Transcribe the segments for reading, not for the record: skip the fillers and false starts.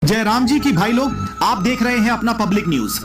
जय राम जी की भाई लोग, आप देख रहे हैं अपना पब्लिक न्यूज।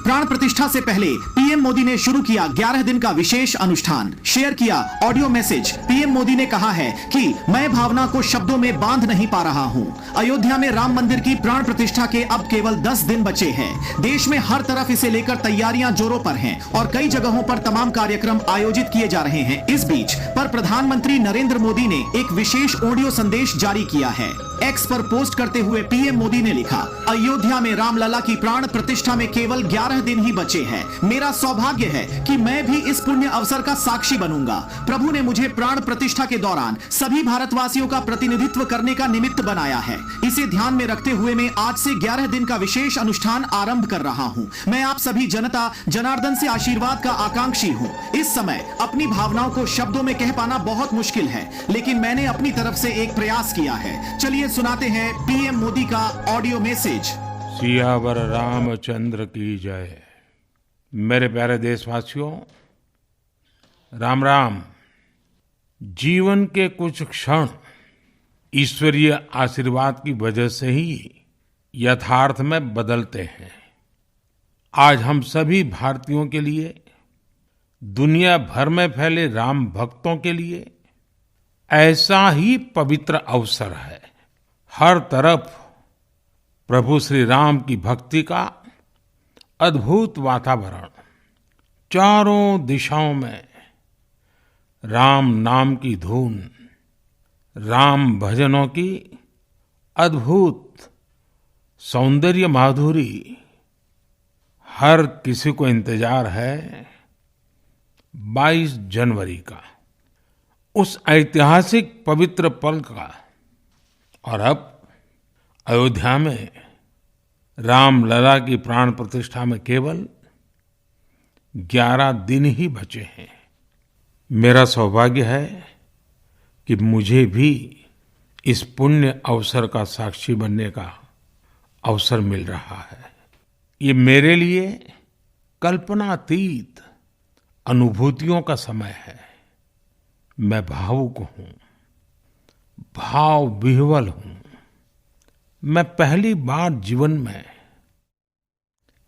प्राण प्रतिष्ठा से पहले पीएम मोदी ने शुरू किया 11 दिन का विशेष अनुष्ठान। शेयर किया ऑडियो मैसेज। पीएम मोदी ने कहा है कि मैं भावना को शब्दों में बांध नहीं पा रहा हूं। अयोध्या में राम मंदिर की प्राण प्रतिष्ठा के अब केवल 10 दिन बचे हैं। देश में हर तरफ इसे लेकर तैयारियां जोरों पर हैं और कई जगहों पर तमाम कार्यक्रम आयोजित किए जा रहे हैं। इस बीच पर प्रधानमंत्री नरेंद्र मोदी ने एक विशेष ऑडियो संदेश जारी किया है। एक्स पर पोस्ट करते हुए पीएम मोदी ने लिखा, अयोध्या में रामलला की प्राण प्रतिष्ठा में केवल 11 दिन ही बचे हैं। मेरा सौभाग्य है कि मैं भी इस पुण्य अवसर का साक्षी बनूंगा। प्रभु ने मुझे प्राण प्रतिष्ठा के दौरान सभी भारतवासियों का प्रतिनिधित्व करने का निमित्त बनाया है। इसे ध्यान में रखते हुए मैं आज से 11 दिन का विशेष अनुष्ठान आरंभ कर रहा हूं। मैं आप सभी जनता जनार्दन से आशीर्वाद का आकांक्षी हूं। इस समय अपनी भावनाओं को शब्दों में कह पाना बहुत मुश्किल है, लेकिन मैंने अपनी तरफ से एक प्रयास किया है। चलिए सुनाते हैं पीएम मोदी का ऑडियो मैसेज। सियावर रामचंद्र की जय। मेरे प्यारे देशवासियों, राम राम। जीवन के कुछ क्षण ईश्वरीय आशीर्वाद की वजह से ही यथार्थ में बदलते हैं। आज हम सभी भारतीयों के लिए, दुनिया भर में फैले राम भक्तों के लिए ऐसा ही पवित्र अवसर है। हर तरफ प्रभु श्री राम की भक्ति का अद्भुत वातावरण, चारों दिशाओं में राम नाम की धुन, राम भजनों की अद्भुत सौंदर्य माधुरी। हर किसी को इंतजार है 22 जनवरी का, उस ऐतिहासिक पवित्र पल का। और अब अयोध्या में रामलला की प्राण प्रतिष्ठा में केवल 11 दिन ही बचे हैं। मेरा सौभाग्य है कि मुझे भी इस पुण्य अवसर का साक्षी बनने का अवसर मिल रहा है। ये मेरे लिए कल्पनातीत अनुभूतियों का समय है। मैं भावुक हूं, भाव विह्वल हूं। मैं पहली बार जीवन में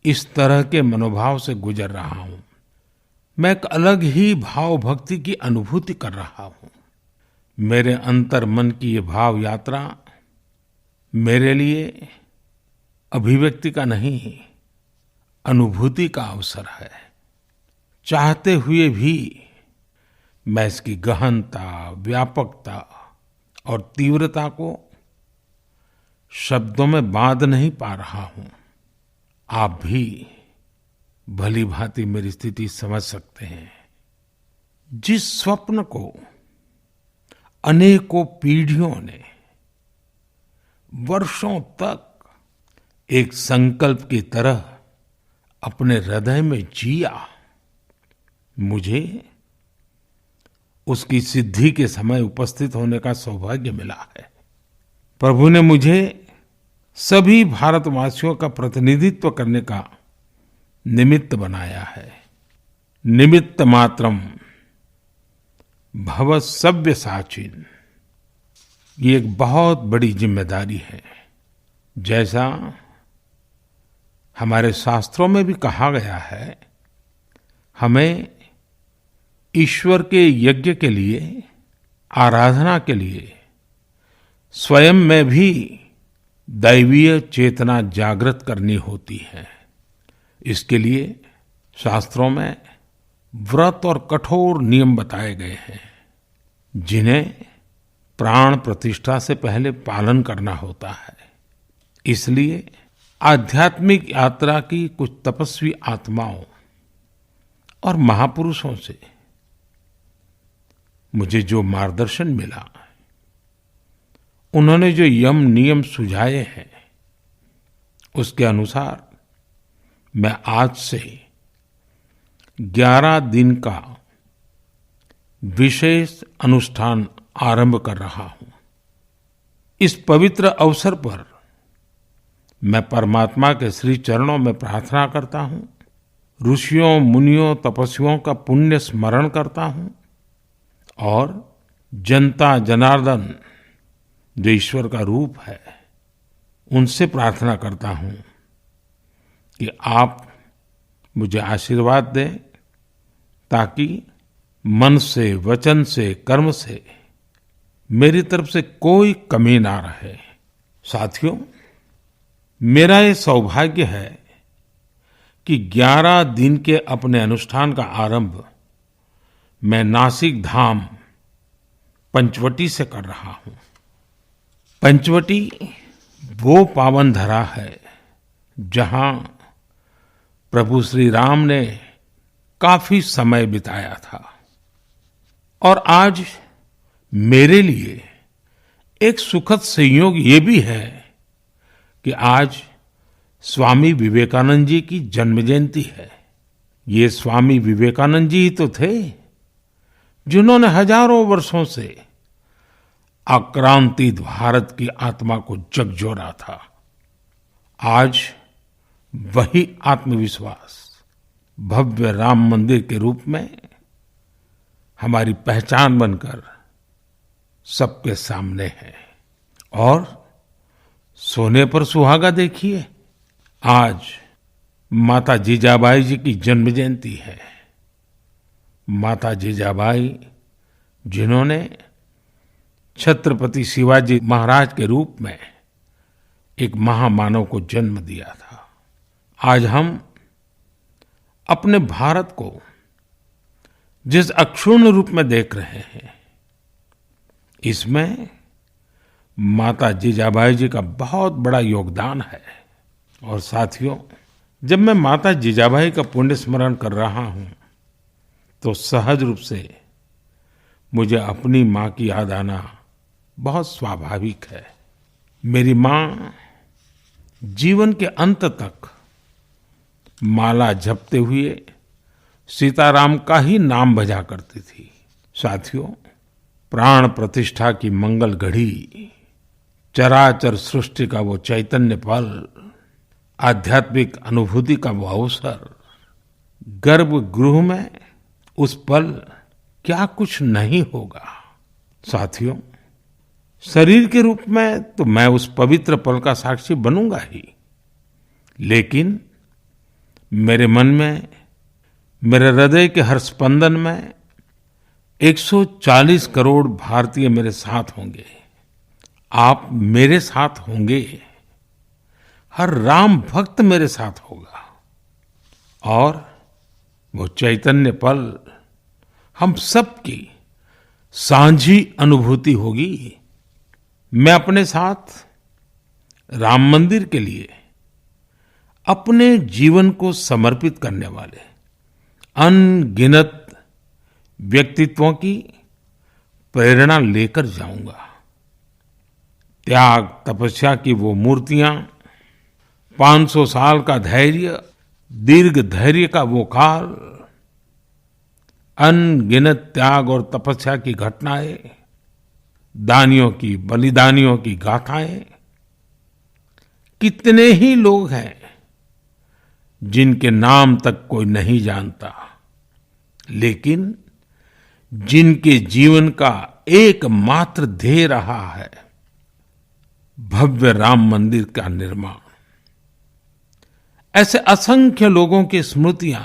इस तरह के मनोभाव से गुजर रहा हूं। मैं एक अलग ही भाव भक्ति की अनुभूति कर रहा हूं। मेरे अंतर मन की ये भाव यात्रा मेरे लिए अभिव्यक्ति का नहीं, अनुभूति का अवसर है। चाहते हुए भी मैं इसकी गहनता, व्यापकता और तीव्रता को शब्दों में बांध नहीं पा रहा हूं। आप भी भली भांति मेरी स्थिति समझ सकते हैं। जिस स्वप्न को अनेकों पीढ़ियों ने वर्षों तक एक संकल्प की तरह अपने हृदय में जिया, मुझे उसकी सिद्धि के समय उपस्थित होने का सौभाग्य मिला है। प्रभु ने मुझे सभी भारतवासियों का प्रतिनिधित्व करने का निमित्त बनाया है। निमित्त मात्रम भव सव्यसाचिन। ये एक बहुत बड़ी जिम्मेदारी है। जैसा हमारे शास्त्रों में भी कहा गया है, हमें ईश्वर के यज्ञ के लिए, आराधना के लिए स्वयं में भी दैवीय चेतना जागृत करनी होती है। इसके लिए शास्त्रों में व्रत और कठोर नियम बताए गए हैं, जिन्हें प्राण प्रतिष्ठा से पहले पालन करना होता है। इसलिए आध्यात्मिक यात्रा की कुछ तपस्वी आत्माओं और महापुरुषों से मुझे जो मार्गदर्शन मिला, उन्होंने जो यम नियम सुझाए हैं, उसके अनुसार मैं आज से 11 दिन का विशेष अनुष्ठान आरंभ कर रहा हूं। इस पवित्र अवसर पर मैं परमात्मा के श्री चरणों में प्रार्थना करता हूं, ऋषियों, मुनियों, तपस्वियों का पुण्य स्मरण करता हूं और जनता जनार्दन जो ईश्वर का रूप है, उनसे प्रार्थना करता हूं कि आप मुझे आशीर्वाद दें ताकि मन से, वचन से, कर्म से मेरी तरफ से कोई कमी ना रहे। साथियों, मेरा ये सौभाग्य है कि 11 दिन के अपने अनुष्ठान का आरंभ मैं नासिक धाम पंचवटी से कर रहा हूं। पंचवटी वो पावन धरा है जहां प्रभु श्री राम ने काफी समय बिताया था। और आज मेरे लिए एक सुखद संयोग ये भी है कि आज स्वामी विवेकानंद जी की जन्म जयंती है। ये स्वामी विवेकानंद जी ही तो थे जिन्होंने हजारों वर्षों से आक्रांतित भारत की आत्मा को झकझोरा था। आज वही आत्मविश्वास भव्य राम मंदिर के रूप में हमारी पहचान बनकर सबके सामने है। और सोने पर सुहागा देखिए, आज माता जीजाबाई जी की जन्म जयंती है। माता जीजाबाई जिन्होंने छत्रपति शिवाजी महाराज के रूप में एक महामानव को जन्म दिया था। आज हम अपने भारत को जिस अक्षुण्ण रूप में देख रहे हैं, इसमें माता जीजाबाई जी का बहुत बड़ा योगदान है। और साथियों, जब मैं माता जीजाबाई का पुण्य स्मरण कर रहा हूं तो सहज रूप से मुझे अपनी मां की याद आना बहुत स्वाभाविक है। मेरी मां जीवन के अंत तक माला जपते हुए सीताराम का ही नाम भजा करती थी। साथियों, प्राण प्रतिष्ठा की मंगल घड़ी, चराचर सृष्टि का वो चैतन्य पल, आध्यात्मिक अनुभूति का वो अवसर, गर्भगृह में उस पल क्या कुछ नहीं होगा। साथियों, शरीर के रूप में तो मैं उस पवित्र पल का साक्षी बनूंगा ही, लेकिन मेरे मन में, मेरे हृदय के हर स्पंदन में 140 करोड़ भारतीय मेरे साथ होंगे। आप मेरे साथ होंगे, हर राम भक्त मेरे साथ होगा और वो चैतन्य पल हम सबकी सांझी अनुभूति होगी। मैं अपने साथ राम मंदिर के लिए अपने जीवन को समर्पित करने वाले अनगिनत व्यक्तित्वों की प्रेरणा लेकर जाऊंगा। त्याग तपस्या की वो मूर्तियां, 500 साल का धैर्य, दीर्घ धैर्य का वो काल, अनगिनत त्याग और तपस्या की घटनाएं, दानियों की, बलिदानियों की गाथाएं, कितने ही लोग हैं जिनके नाम तक कोई नहीं जानता, लेकिन जिनके जीवन का एकमात्र ध्येय रहा है भव्य राम मंदिर का निर्माण। ऐसे असंख्य लोगों की स्मृतियां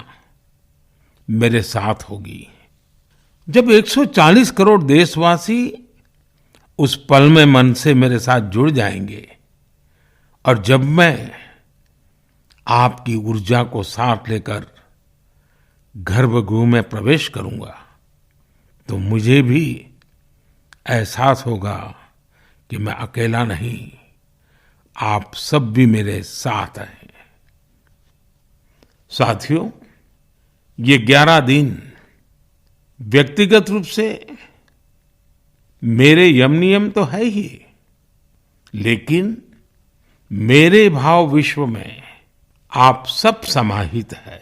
मेरे साथ होगी। जब 140 करोड़ देशवासी उस पल में मन से मेरे साथ जुड़ जाएंगे और जब मैं आपकी ऊर्जा को साथ लेकर गर्भगृह में प्रवेश करूंगा तो मुझे भी एहसास होगा कि मैं अकेला नहीं, आप सब भी मेरे साथ हैं। साथियों, ये 11 दिन व्यक्तिगत रूप से मेरे यम नियम तो है ही, लेकिन मेरे भाव विश्व में आप सब समाहित है।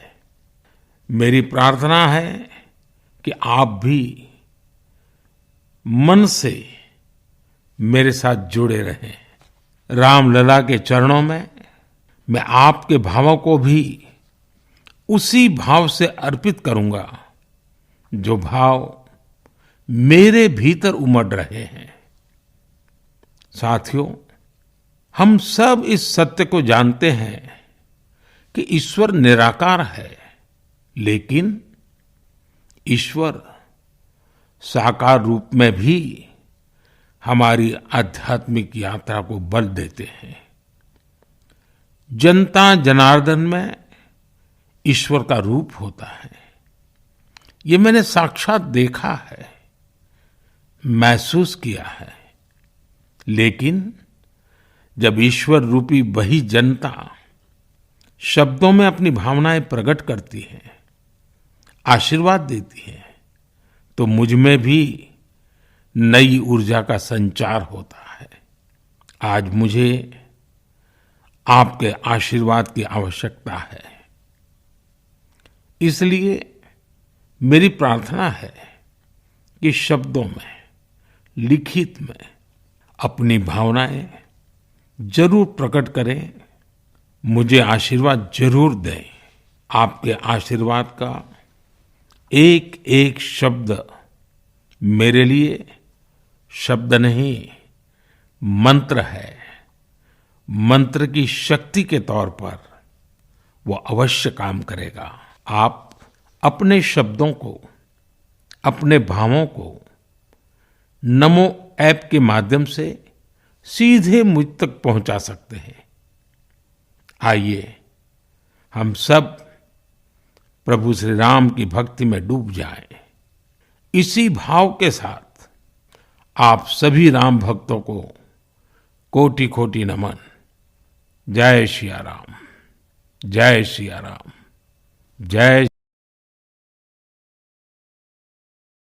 मेरी प्रार्थना है कि आप भी मन से मेरे साथ जुड़े रहें। रामलला के चरणों में मैं आपके भावों को भी उसी भाव से अर्पित करूंगा जो भाव मेरे भीतर उमड़ रहे हैं। साथियों, हम सब इस सत्य को जानते हैं कि ईश्वर निराकार है, लेकिन ईश्वर साकार रूप में भी हमारी आध्यात्मिक यात्रा को बल देते हैं। जनता जनार्दन में ईश्वर का रूप होता है। ये मैंने साक्षात देखा है, महसूस किया है। लेकिन जब ईश्वर रूपी वही जनता शब्दों में अपनी भावनाएं प्रकट करती है, आशीर्वाद देती है, तो मुझ में भी नई ऊर्जा का संचार होता है। आज मुझे आपके आशीर्वाद की आवश्यकता है। इसलिए मेरी प्रार्थना है कि शब्दों में, लिखित में अपनी भावनाएं जरूर प्रकट करें, मुझे आशीर्वाद जरूर दें। आपके आशीर्वाद का एक एक शब्द मेरे लिए शब्द नहीं, मंत्र है। मंत्र की शक्ति के तौर पर वो अवश्य काम करेगा। आप अपने शब्दों को, अपने भावों को नमो ऐप के माध्यम से सीधे मुझ तक पहुंचा सकते हैं। आइए हम सब प्रभु श्री राम की भक्ति में डूब जाएं। इसी भाव के साथ आप सभी राम भक्तों को कोटि कोटि नमन। जय सिया राम, जय सिया राम, जय